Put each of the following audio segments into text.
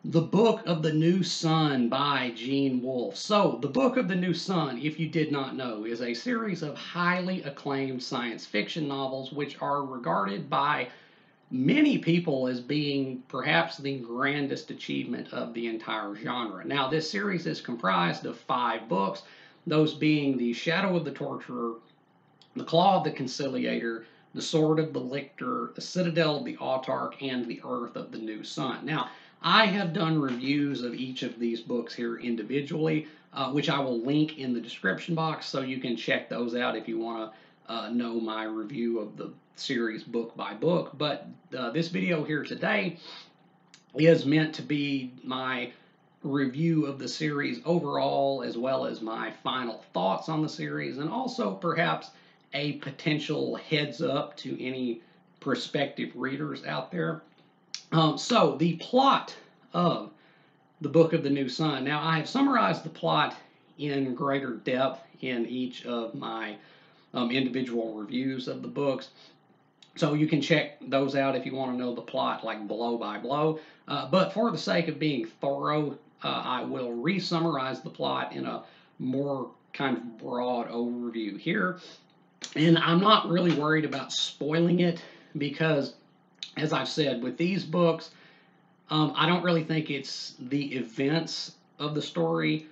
The Book of the New Sun by Gene Wolfe. So, The Book of the New Sun, if you did not know, is a series of highly acclaimed science fiction novels which are regarded by many people as being perhaps the grandest achievement of the entire genre. Now, this series is comprised of 5 books, those being The Shadow of the Torturer, The Claw of the Conciliator, The Sword of the Lictor, The Citadel of the Autarch, and The Urth of the New Sun. Now, I have done reviews of each of these books here individually, which I will link in the description box, so you can check those out if you want to know my review of the series book by book. But this video here today is meant to be my review of the series overall, as well as my final thoughts on the series, and also perhaps a potential heads up to any prospective readers out there. So, the plot of the Book of the New Sun. Now, I have summarized the plot in greater depth in each of my individual reviews of the books. So you can check those out if you want to know the plot, like blow by blow. But for the sake of being thorough, I will re-summarize the plot in a more kind of broad overview here. And I'm not really worried about spoiling it because, as I've said, with these books, I don't really think it's the events of the story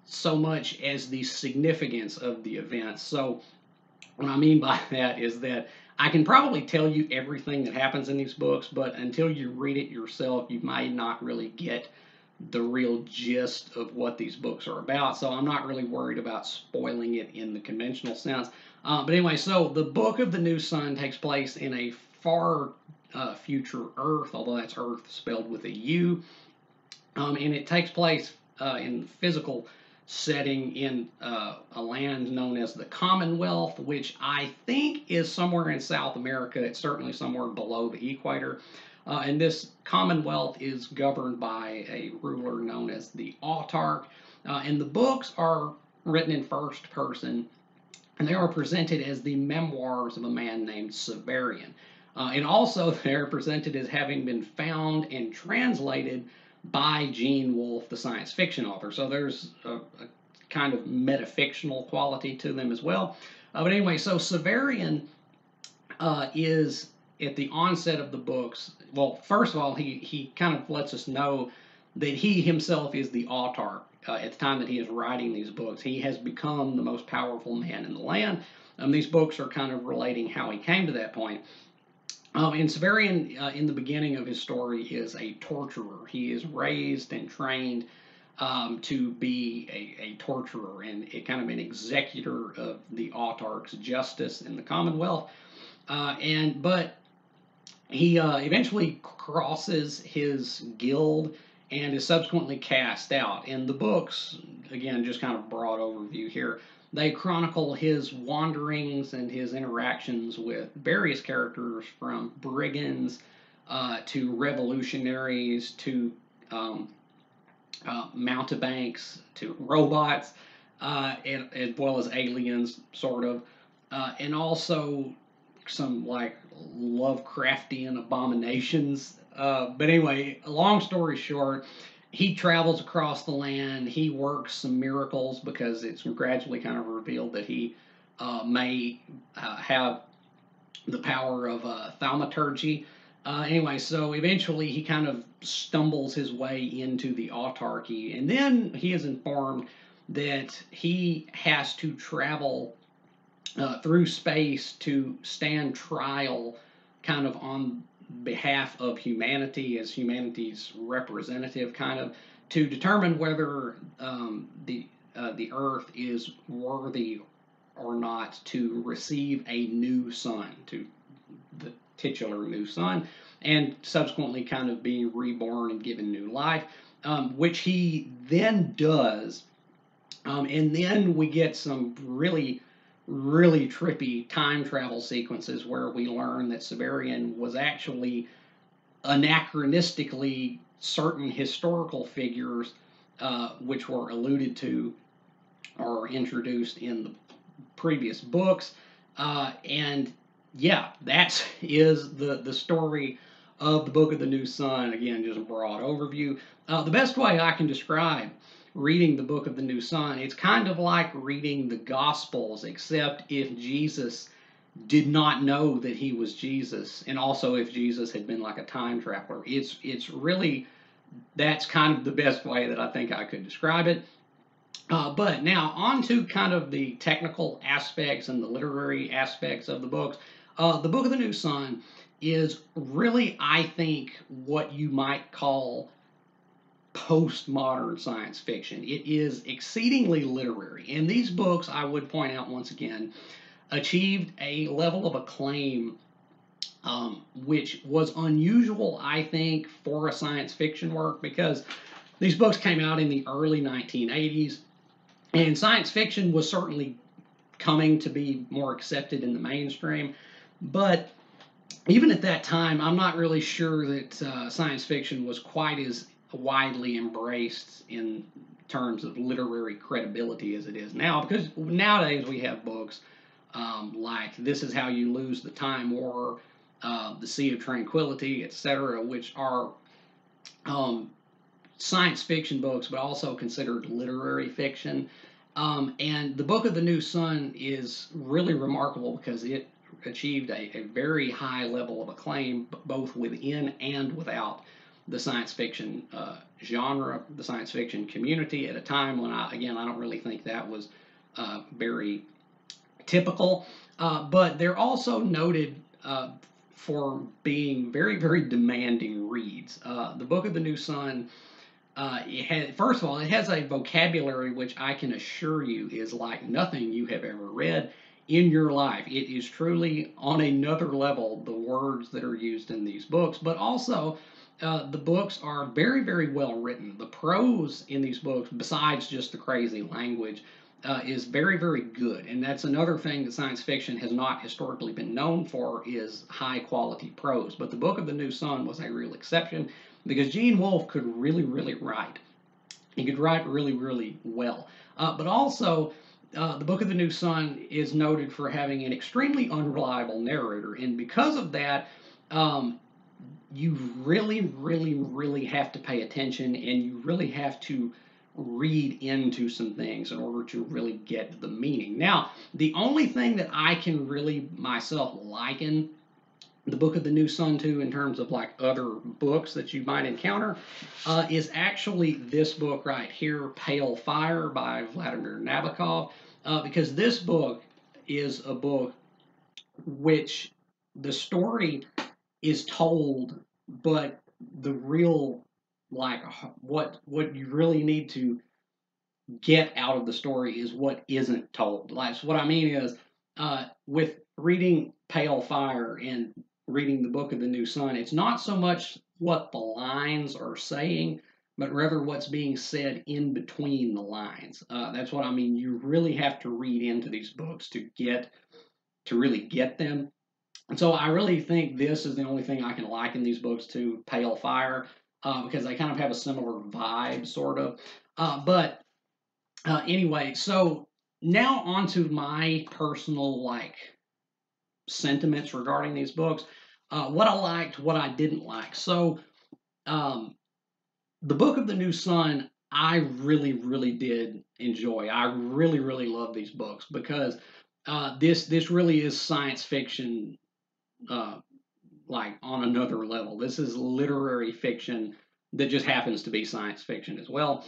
so much as the significance of the events. So what I mean by that is that I can probably tell you everything that happens in these books, but until you read it yourself, you might not really get the real gist of what these books are about. So I'm not really worried about spoiling it in the conventional sense. But anyway, so the Book of the New Sun takes place in a far future Earth, although that's Earth spelled with a U. And it takes place in physical setting in a land known as the Commonwealth, which I think is somewhere in South America. It's certainly somewhere below the equator. And this Commonwealth is governed by a ruler known as the Autarch. And the books are written in first person, and they are presented as the memoirs of a man named Severian. And also, they're presented as having been found and translated by Gene Wolfe, the science fiction author. So there's a kind of metafictional quality to them as well. But anyway, so Severian is at the onset of the books. Well, first of all, he kind of lets us know that he himself is the autarch. At the time that he is writing these books, he has become the most powerful man in the land. These books are kind of relating how he came to that point. And Severian, in the beginning of his story, is a torturer. He is raised and trained to be a torturer and a kind of an executor of the autarch's justice in the Commonwealth. But he eventually crosses his guild and is subsequently cast out. And the books, again, just kind of broad overview here, they chronicle his wanderings and his interactions with various characters, from brigands to revolutionaries to mountebanks to robots, as well as aliens, sort of, and also some like Lovecraftian abominations. But anyway, long story short, he travels across the land. He works some miracles because it's gradually kind of revealed that he may have the power of thaumaturgy. Anyway, so eventually he kind of stumbles his way into the autarchy, and then he is informed that he has to travel through space to stand trial kind of on behalf of humanity, as humanity's representative, kind of, to determine whether the Earth is worthy or not to receive a new sun, to the titular new sun, and subsequently kind of be reborn and given new life, which he then does. And then we get some really trippy time travel sequences where we learn that Severian was actually anachronistically certain historical figures which were alluded to or introduced in the previous books. And yeah, that is the story of the Book of the New Sun. Again, just a broad overview. The best way I can describe reading the Book of the New Sun, it's kind of like reading the Gospels, except if Jesus did not know that he was Jesus, and also if Jesus had been like a time traveler. It's really, that's kind of the best way that I think I could describe it. But now on to kind of the technical aspects and the literary aspects of the books. The Book of the New Sun is really, I think, what you might call postmodern science fiction. It is exceedingly literary, and these books, I would point out once again, achieved a level of acclaim which was unusual, I think, for a science fiction work because these books came out in the early 1980s, and science fiction was certainly coming to be more accepted in the mainstream. But even at that time, I'm not really sure that science fiction was quite as widely embraced in terms of literary credibility as it is now, because nowadays we have books like This Is How You Lose the Time War, The Sea of Tranquility, etc., which are um, science fiction books, but also considered literary fiction. And the Book of the New Sun is really remarkable because it achieved a very high level of acclaim, both within and without the science fiction genre, the science fiction community, at a time when, I don't really think that was very typical. But they're also noted for being very, very demanding reads. The Book of the New Sun, first of all, it has a vocabulary which I can assure you is like nothing you have ever read in your life. It is truly on another level, the words that are used in these books, but also the books are very, very well written. The prose in these books, besides just the crazy language, is very, very good. And that's another thing that science fiction has not historically been known for is high quality prose. But the Book of the New Sun was a real exception because Gene Wolfe could really, really write. He could write really, really well. But also, the Book of the New Sun is noted for having an extremely unreliable narrator. And because of that, you really, really, really have to pay attention and you really have to read into some things in order to really get the meaning. Now, the only thing that I can really myself liken the Book of the New Sun to in terms of like other books that you might encounter is actually this book right here, Pale Fire by Vladimir Nabokov, because this book is a book which the story is told, but the real like what you really need to get out of the story is what isn't told. Like so what I mean is, with reading Pale Fire and reading the Book of the New Sun, it's not so much what the lines are saying, but rather what's being said in between the lines. That's what I mean. You really have to read into these books to really get them. And so I really think this is the only thing I can liken these books to, Pale Fire, because they kind of have a similar vibe, sort of. But anyway, so now on to my personal like sentiments regarding these books. What I liked, what I didn't like. So um, the Book of the New Sun, I really, really did enjoy. I really, really love these books because this really is science fiction, uh, like on another level. This is literary fiction that just happens to be science fiction as well.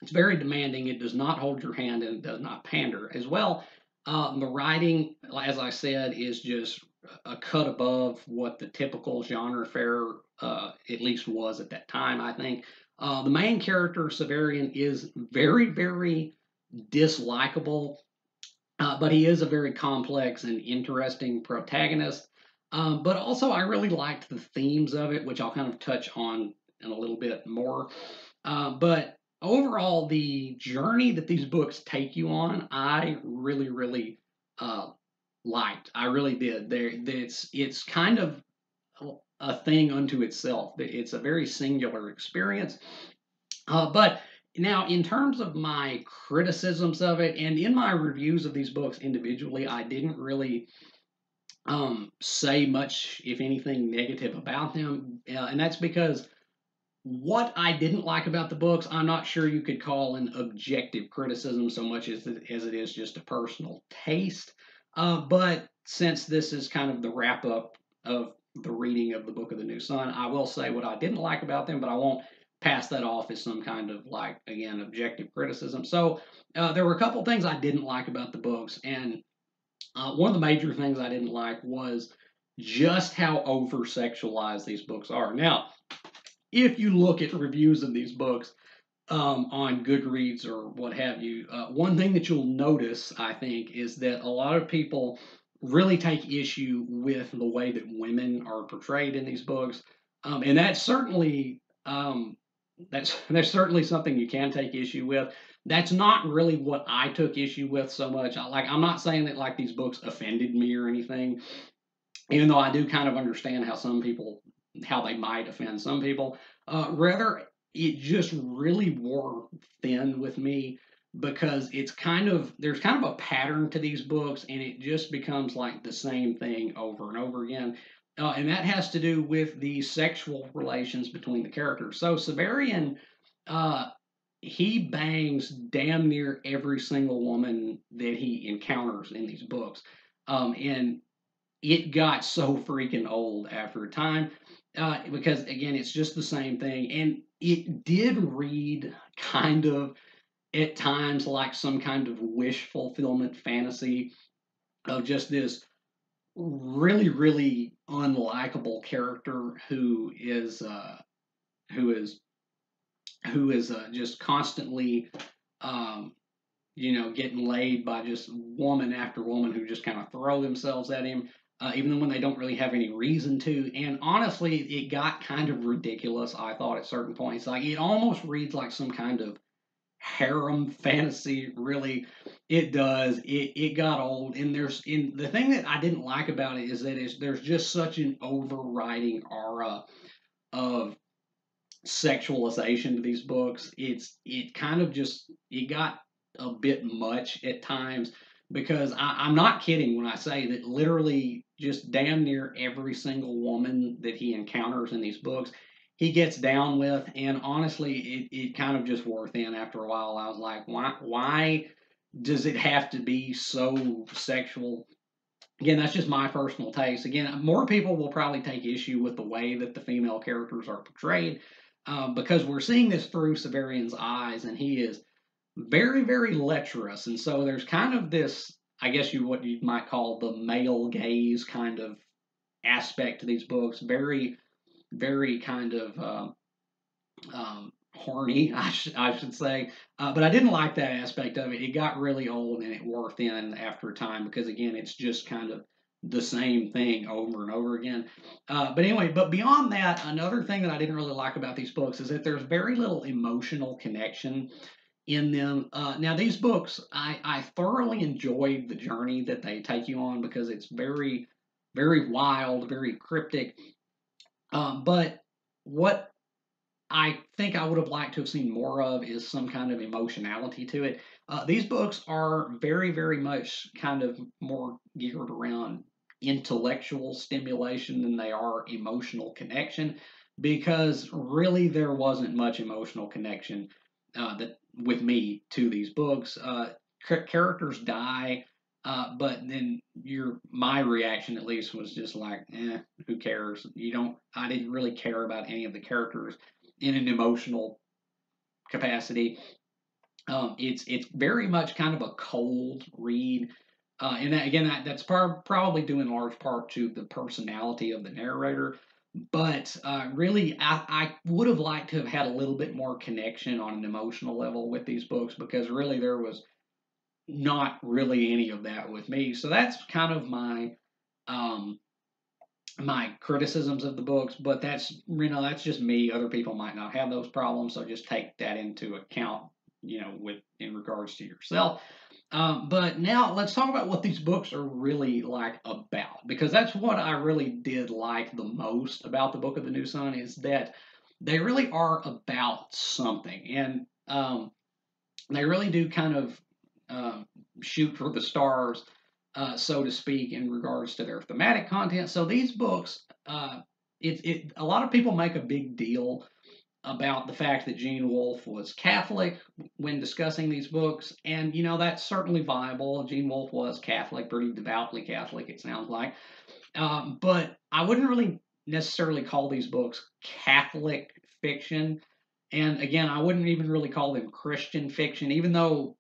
It's very demanding. It does not hold your hand and it does not pander as well. The writing, as I said, is just a cut above what the typical genre fare, at least was at that time, I think. The main character, Severian, is very, very dislikable, but he is a very complex and interesting protagonist. But also, I really liked the themes of it, which I'll kind of touch on in a little bit more. But overall, the journey that these books take you on, I really, really uh, liked. I really did. It's kind of a thing unto itself. It's a very singular experience. But now, in terms of my criticisms of it, and in my reviews of these books individually, I didn't really say much, if anything, negative about them, and that's because what I didn't like about the books, I'm not sure you could call an objective criticism so much as it is just a personal taste. But since this is kind of the wrap up of the reading of the Book of the New Sun, I will say what I didn't like about them, but I won't pass that off as some kind of like, again, objective criticism. So there were a couple things I didn't like about the books, and one of the major things I didn't like was just how over sexualized these books are. Now, if you look at reviews of these books on Goodreads or what have you, one thing that you'll notice, I think, is that a lot of people really take issue with the way that women are portrayed in these books, and that's certainly something you can take issue with. That's not really what I took issue with so much. I'm not saying that like these books offended me or anything, even though I do kind of understand how they might offend some people. Rather, it just really wore thin with me because there's kind of a pattern to these books, and it just becomes like the same thing over and over again. And that has to do with the sexual relations between the characters. So Severian, uh, he bangs damn near every single woman that he encounters in these books. And it got so freaking old after a time because again it's just the same thing, and it did read kind of at times like some kind of wish fulfillment fantasy of just this really really unlikable character who is just constantly um, getting laid by just woman after woman who just kind of throw themselves at him, even when they don't really have any reason to. And honestly, it got kind of ridiculous, I thought, at certain points. Like, it almost reads like some kind of harem fantasy, really. It does. It got old. And the thing that I didn't like about it is that there's just such an overriding aura of sexualization to these books. It kind of just it got a bit much at times because I'm not kidding when I say that literally just damn near every single woman that he encounters in these books he gets down with, and honestly it kind of just wore thin after a while. I was like, why does it have to be so sexual? Again, that's just my personal taste. Again, more people will probably take issue with the way that the female characters are portrayed because we're seeing this through Severian's eyes, and he is very, very lecherous. And so there's kind of this, I guess what you might call the male gaze kind of aspect to these books. Very, very kind of horny, I should say. But I didn't like that aspect of it. It got really old and it wore thin after a time because, again, it's just kind of the same thing over and over again. But anyway, but beyond that, another thing that I didn't really like about these books is that there's very little emotional connection in them. Now, these books, I thoroughly enjoyed the journey that they take you on because it's very, very wild, very cryptic. But what I think I would have liked to have seen more of is some kind of emotionality to it. These books are very, very much kind of more geared around intellectual stimulation than they are emotional connection, because really there wasn't much emotional connection that with me to these books. Characters die, but then my reaction at least was just like, who cares? You don't. I didn't really care about any of the characters in an emotional capacity. It's very much kind of a cold read, and that's probably due in large part to the personality of the narrator. But really, I would have liked to have had a little bit more connection on an emotional level with these books because really there was not really any of that with me. So that's kind of um, my criticisms of the books, but that's just me. Other people might not have those problems, so just take that into account, with in regards to yourself. But now let's talk about what these books are really like about, because that's what I really did like the most about the Book of the New Sun is that they really are about something, and they really do kind of shoot for the stars so to speak, in regards to their thematic content. So these books, a lot of people make a big deal about the fact that Gene Wolfe was Catholic when discussing these books, and that's certainly viable. Gene Wolfe was Catholic, pretty devoutly Catholic, it sounds like. But I wouldn't really necessarily call these books Catholic fiction. And again, I wouldn't even really call them Christian fiction, even though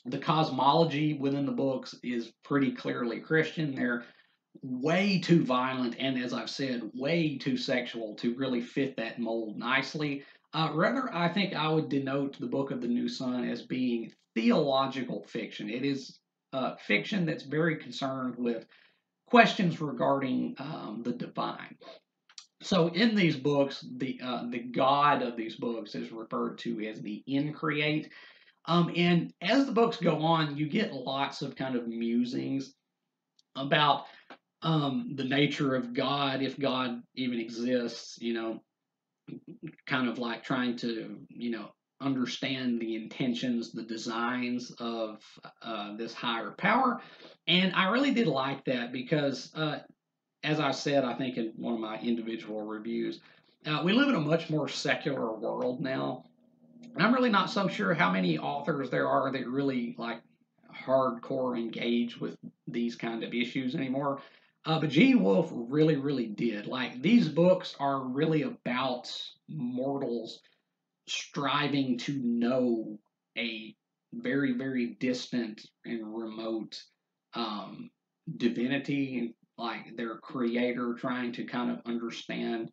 the cosmology within the books is pretty clearly Christian. They're way too violent and, as I've said, way too sexual to really fit that mold nicely. Rather, I think I would denote the Book of the New Sun as being theological fiction. It is fiction that's very concerned with questions regarding the divine. So in these books, the God of these books is referred to as the Increate. And as the books go on, you get lots of kind of musings about the nature of God, if God even exists, kind of like trying to, understand the intentions, the designs of this higher power. And I really did like that because, as I said, I think in one of my individual reviews, we live in a much more secular world now. And I'm really not so sure how many authors there are that really like hardcore engage with these kind of issues anymore. But Gene Wolfe really, really did. Like these books are really about mortals striving to know a very, very distant and remote um, divinity, like their creator, trying to kind of understand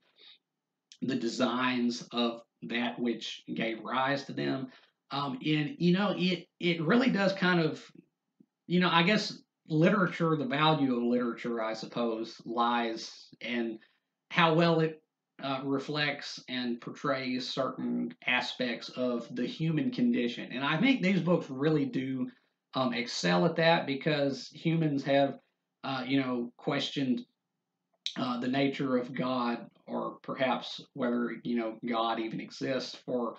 the designs of that which gave rise to them. And it really does kind of, I guess literature, the value of literature, I suppose, lies in how well it reflects and portrays certain aspects of the human condition. And I think these books really do excel at that because humans have, questioned the nature of God, or perhaps whether God even exists, for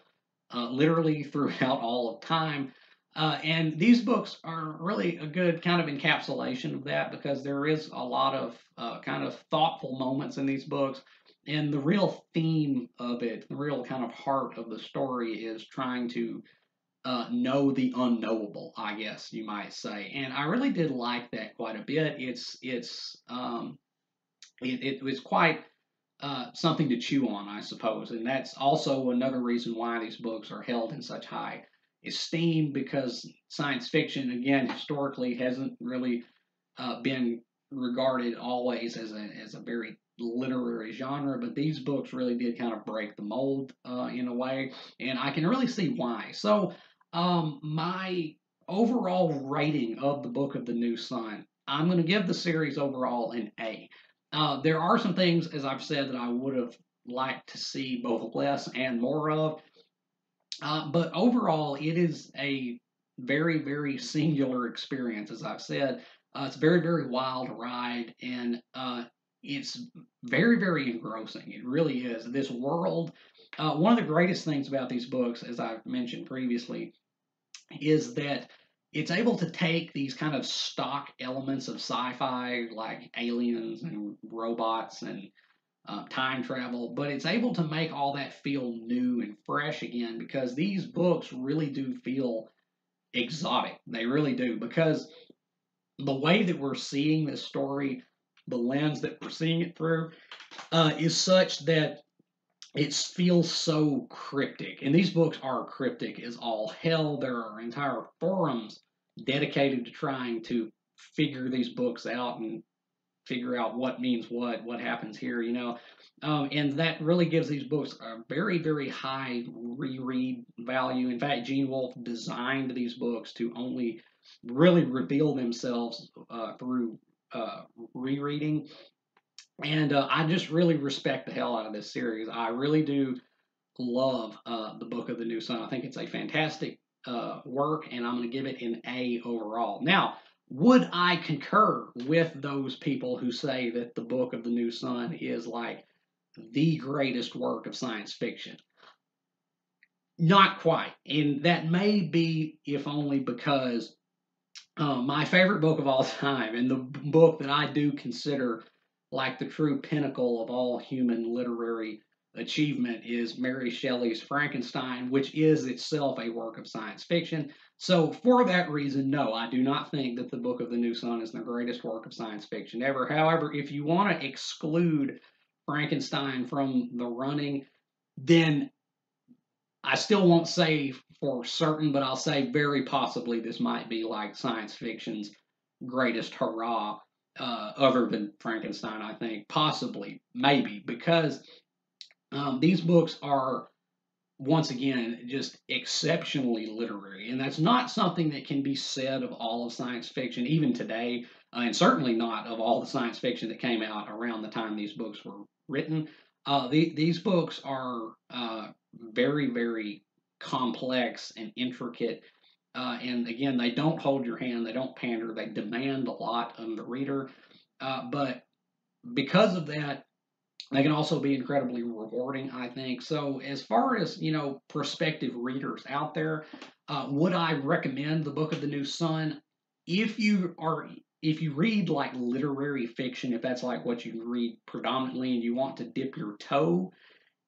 literally throughout all of time. And these books are really a good kind of encapsulation of that because there is a lot of kind of thoughtful moments in these books. And the real theme of it, the real kind of heart of the story, is trying to know the unknowable, I guess you might say. And I really did like that quite a bit. It was quite something to chew on, I suppose. And that's also another reason why these books are held in such high esteem because science fiction, again, historically hasn't really been regarded always as a very literary genre, but these books really did kind of break the mold in a way, and I can really see why. So, my overall rating of the Book of the New Sun, I'm going to give the series overall an A. There are some things, as I've said, that I would have liked to see both less and more of, but overall, it is a very, very singular experience, as I've said. It's a very, very wild ride, and it's very, very engrossing. It really is. This world, one of the greatest things about these books, as I've mentioned previously, is that it's able to take these kind of stock elements of sci-fi, like aliens and robots and time travel, but it's able to make all that feel new and fresh again because these books really do feel exotic. They really do because the way that we're seeing this story, the lens that we're seeing it through, is such that it feels so cryptic. And these books are cryptic as all hell. There are entire forums dedicated to trying to figure these books out and figure out what means what happens here, and that really gives these books a very, very high reread value. In fact, Gene Wolfe designed these books to only really reveal themselves through rereading. And I just really respect the hell out of this series. I really do love the Book of the New Sun. I think it's a fantastic work, and I'm going to give it an A overall. Now, would I concur with those people who say that the Book of the New Sun is like the greatest work of science fiction? Not quite. And that may be, if only because My favorite book of all time, and the book that I do consider like the true pinnacle of all human literary achievement, is Mary Shelley's Frankenstein, which is itself a work of science fiction. So, for that reason, no, I do not think that the Book of the New Sun is the greatest work of science fiction ever. However, if you want to exclude Frankenstein from the running, then I still won't say for certain, but I'll say very possibly this might be like science fiction's greatest hurrah, other than Frankenstein, I think. Possibly, maybe, because these books are, once again, just exceptionally literary. And that's not something that can be said of all of science fiction, even today, and certainly not of all the science fiction that came out around the time these books were written. These books are very, very complex and intricate. And again, they don't hold your hand, they don't pander, they demand a lot of the reader. But because of that, they can also be incredibly rewarding, I think. So, as far as prospective readers out there, would I recommend the Book of the New Sun? If you are, if you read like literary fiction, if that's like what you read predominantly, and you want to dip your toe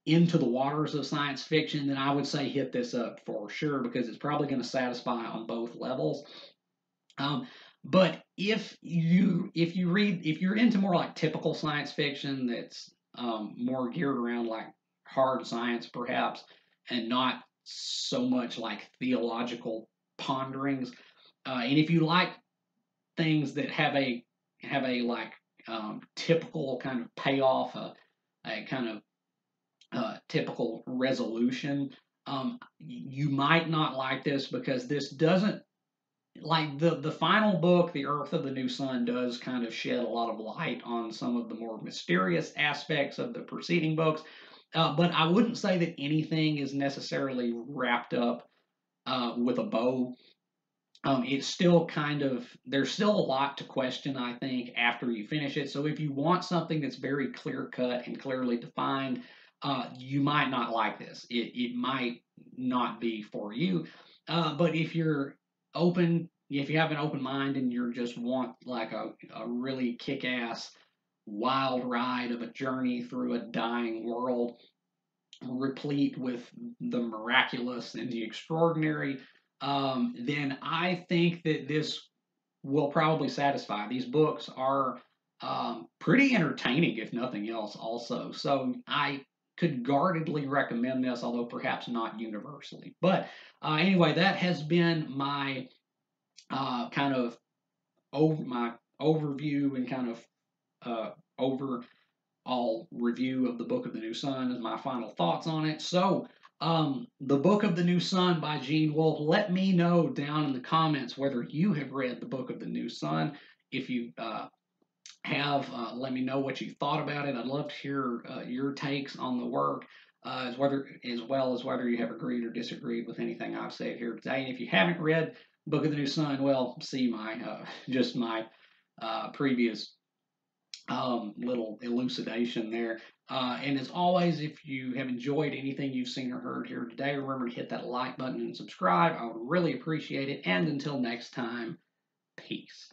into the waters of science fiction, then I would say hit this up for sure, because it's probably going to satisfy on both levels. Um, but if you're into more like typical science fiction that's more geared around like hard science perhaps, and not so much like theological ponderings, and if you like things that have a like typical kind of payoff, a kind of typical resolution, you might not like this, because this doesn't, like the final book, The Urth of the New Sun, does kind of shed a lot of light on some of the more mysterious aspects of the preceding books. But I wouldn't say that anything is necessarily wrapped up with a bow. It's still kind of, there's still a lot to question, I think, after you finish it. So if you want something that's very clear cut and clearly defined, you might not like this. It might not be for you. But if you're open, if you have an open mind and you just want like a really kick ass wild ride of a journey through a dying world, replete with the miraculous and the extraordinary, then I think that this will probably satisfy. These books are pretty entertaining, if nothing else, also. So I could guardedly recommend this, although perhaps not universally. But anyway, that has been my kind of my overview and kind of over all review of the Book of the New Sun, and my final thoughts on it. So, the Book of the New Sun by Gene Wolfe. Let me know down in the comments whether you have read the Book of the New Sun. If you have, let me know what you thought about it. I'd love to hear your takes on the work, as well as whether you have agreed or disagreed with anything I've said here today. And if you haven't read Book of the New Sun, well, see my just my previous little elucidation there. And as always, if you have enjoyed anything you've seen or heard here today, remember to hit that like button and subscribe. I would really appreciate it. And until next time, peace.